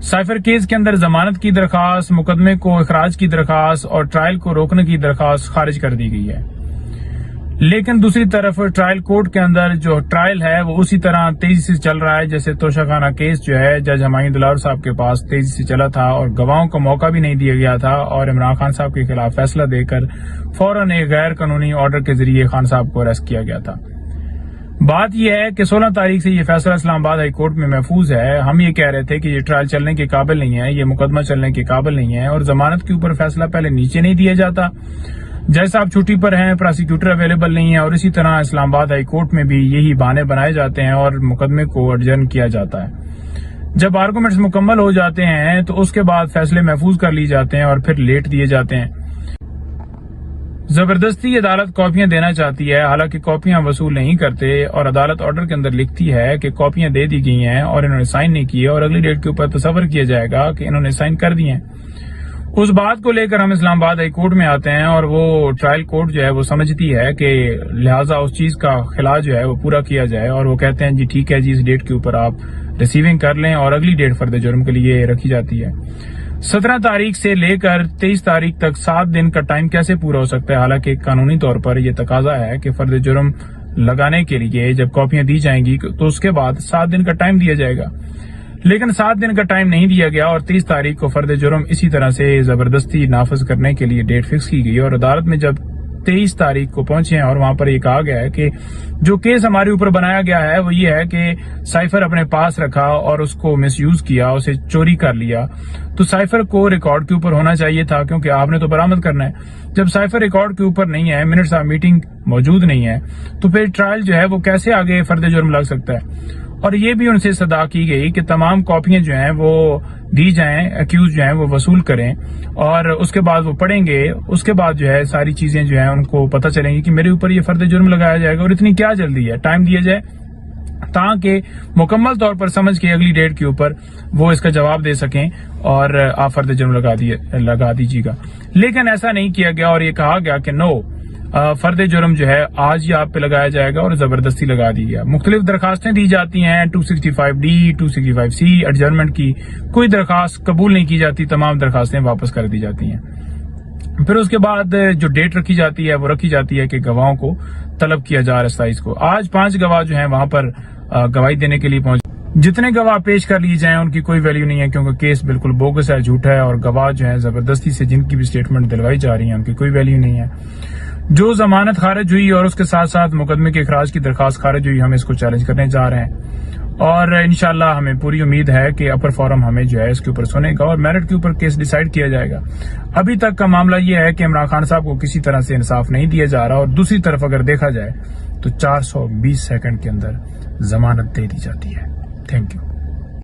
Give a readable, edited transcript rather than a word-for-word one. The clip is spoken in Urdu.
سائفر کیس کے اندر ضمانت کی درخواست، مقدمے کو اخراج کی درخواست اور ٹرائل کو روکنے کی درخواست خارج کر دی گئی ہے، لیکن دوسری طرف ٹرائل کورٹ کے اندر جو ٹرائل ہے وہ اسی طرح تیزی سے چل رہا ہے جیسے توشہ خانہ کیس جو ہے جج ہمایوں دلال صاحب کے پاس تیزی سے چلا تھا اور گواہوں کو موقع بھی نہیں دیا گیا تھا، اور عمران خان صاحب کے خلاف فیصلہ دے کر فوراً ایک غیر قانونی آرڈر کے ذریعے خان صاحب کو اریسٹ کیا گیا تھا۔ بات یہ ہے کہ 16 تاریخ سے یہ فیصلہ اسلام آباد ہائی کورٹ میں محفوظ ہے۔ ہم یہ کہہ رہے تھے کہ یہ ٹرائل چلنے کے قابل نہیں ہے، یہ مقدمہ چلنے کے قابل نہیں ہے، اور ضمانت کے اوپر فیصلہ پہلے نیچے نہیں دیا جاتا، جج صاحب چھٹی پر ہیں، پراسیکیوٹر اویلیبل نہیں ہے، اور اسی طرح اسلام آباد ہائی کورٹ میں بھی یہی بہانے بنائے جاتے ہیں اور مقدمے کو ایڈجرن کیا جاتا ہے۔ جب آرگومنٹس مکمل ہو جاتے ہیں تو اس کے بعد فیصلے محفوظ کر لی جاتے ہیں اور پھر لیٹ دیے جاتے ہیں۔ زبردستی عدالت کاپیاں دینا چاہتی ہے، حالانکہ کاپیاں وصول نہیں کرتے، اور عدالت آرڈر کے اندر لکھتی ہے کہ کاپیاں دے دی گئی ہیں اور انہوں نے سائن نہیں کیے، اور اگلی ڈیٹ کے اوپر تصور کیا جائے گا کہ انہوں نے سائن کر دیے ہیں۔ اس بات کو لے کر ہم اسلام آباد ہائی کورٹ میں آتے ہیں، اور وہ ٹرائل کورٹ جو ہے وہ سمجھتی ہے کہ لہٰذا اس چیز کا خلا جو ہے وہ پورا کیا جائے، اور وہ کہتے ہیں جی ٹھیک ہے جی، اس ڈیٹ کے اوپر آپ ریسیونگ کر لیں، اور اگلی ڈیٹ فرد جرم کے لیے رکھی جاتی ہے۔ 17 تاریخ سے لے کر 23 تاریخ تک 7 دن کا ٹائم کیسے پورا ہو سکتا ہے؟ حالانکہ قانونی طور پر یہ تقاضا ہے کہ فرد جرم لگانے کے لیے جب کاپیاں دی جائیں گی تو اس کے بعد 7 دن کا ٹائم دیا جائے گا، لیکن 7 دن کا ٹائم نہیں دیا گیا، اور 23 تاریخ کو فرد جرم اسی طرح سے زبردستی نافذ کرنے کے لیے ڈیٹ فکس کی گئی، اور عدالت میں جب 23 تاریخ کو پہنچے ہیں اور وہاں پر یہ کہا گیا ہے کہ جو کیس ہمارے اوپر بنایا گیا ہے وہ یہ ہے کہ سائفر اپنے پاس رکھا اور اس کو مس یوز کیا، اسے چوری کر لیا، تو سائفر کو ریکارڈ کے اوپر ہونا چاہیے تھا کیونکہ آپ نے تو برآمد کرنا ہے۔ جب سائفر ریکارڈ کے اوپر نہیں ہے، منٹس آف میٹنگ موجود نہیں ہے، تو پھر ٹرائل جو ہے وہ کیسے آگے فرد جرم لگ سکتا ہے؟ اور یہ بھی ان سے صدا کی گئی کہ تمام کاپیاں جو ہیں وہ دی جائیں، اکیوز جو ہیں وہ وصول کریں، اور اس کے بعد وہ پڑھیں گے، اس کے بعد جو ہے ساری چیزیں جو ہیں ان کو پتہ چلیں گی کہ میرے اوپر یہ فرد جرم لگایا جائے گا، اور اتنی کیا جلدی ہے، ٹائم دیا جائے تاکہ مکمل طور پر سمجھ کے اگلی ڈیٹ کے اوپر وہ اس کا جواب دے سکیں اور آپ فرد جرم لگا دیجیے گا۔ لیکن ایسا نہیں کیا گیا، اور یہ کہا گیا کہ نو، فرد جرم جو ہے آج ہی آپ پہ لگایا جائے گا، اور زبردستی لگا دی گیا۔ مختلف درخواستیں دی جاتی ہیں، 265D 265C ایڈجرنمنٹ کی، کوئی درخواست قبول نہیں کی جاتی، تمام درخواستیں واپس کر دی جاتی ہیں۔ پھر اس کے بعد جو ڈیٹ رکھی جاتی ہے وہ رکھی جاتی ہے کہ گواہوں کو طلب کیا جا رہا ہے 27 کو۔ آج 5 گواہ جو ہیں وہاں پر گواہی دینے کے لیے پہنچے۔ جتنے گواہ پیش کر لیے جائیں ان کی کوئی ویلیو نہیں ہے، کیونکہ کیس بالکل بوگس ہے، جھوٹا ہے، اور گواہ جو ہیں زبردستی سے جن کی بھی سٹیٹمنٹ دلوائی جا رہی ہیں ان کی کوئی ویلیو نہیں ہے۔ جو ضمانت خارج ہوئی اور اس کے ساتھ ساتھ مقدمے کے اخراج کی درخواست خارج ہوئی، ہم اس کو چیلنج کرنے جا رہے ہیں، اور انشاءاللہ ہمیں پوری امید ہے کہ اپر فورم ہمیں جو ہے اس کے اوپر سنے گا اور میرٹ کے اوپر کیس ڈیسائیڈ کیا جائے گا۔ ابھی تک کا معاملہ یہ ہے کہ عمران خان صاحب کو کسی طرح سے انصاف نہیں دیا جا رہا، اور دوسری طرف اگر دیکھا جائے تو 420 سیکنڈ کے اندر ضمانت دے دی جاتی ہے۔ Thank you.